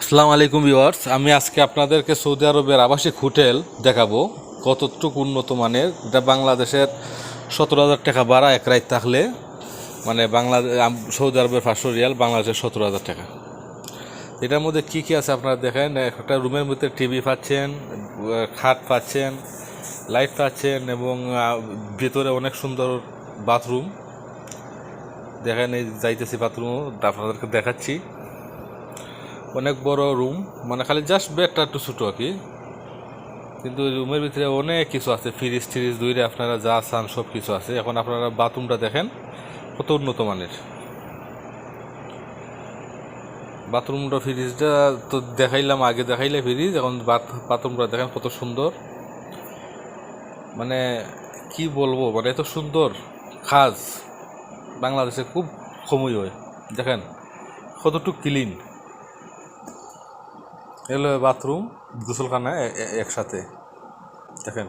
আসসালামু আলাইকুম ভিউয়ার্স, আমি আজকে আপনাদেরকে সৌদি আরবের আবাসিক হোটেল দেখাবো কতটুকু উন্নত মানের। এটা বাংলাদেশের 17,000 টাকা ভাড়া এক রাত থাকলে, মানে সৌদি আরবের 500 রিয়াল, বাংলাদেশের 17,000 টাকা। এটার মধ্যে কি কি আছে আপনারা দেখেন। একটা রুমের মধ্যে টিভি পাচ্ছেন, খাট পাচ্ছেন, লাইট পাচ্ছেন এবং ভেতরে অনেক সুন্দর বাথরুম। দেখেন, এই যাইতেছি বাথরুমও আপনাদেরকে দেখাচ্ছি। অনেক বড় রুম, মানে খালি জাস্ট বেডটা একটু ছোটো আর কি, কিন্তু রুমের ভিতরে অনেক কিছু আছে। ফ্রিজ ট্রিজ দুইরে আপনারা যা চান সব কিছু আছে। এখন আপনারা বাথরুমটা দেখেন কত উন্নত মানের। বাথরুমটা ফ্রিজটা তো দেখাইলাম, আগে দেখাইলে ফ্রিজ, এখন বাথরুমটা দেখেন কত সুন্দর। মানে কি বলবো, মানে এত সুন্দর কাজ বাংলাদেশে খুব কমই হয়। দেখেন কতটুকু ক্লিন। এলো বাথরুম গোসলখানা একসাথে, দেখেন।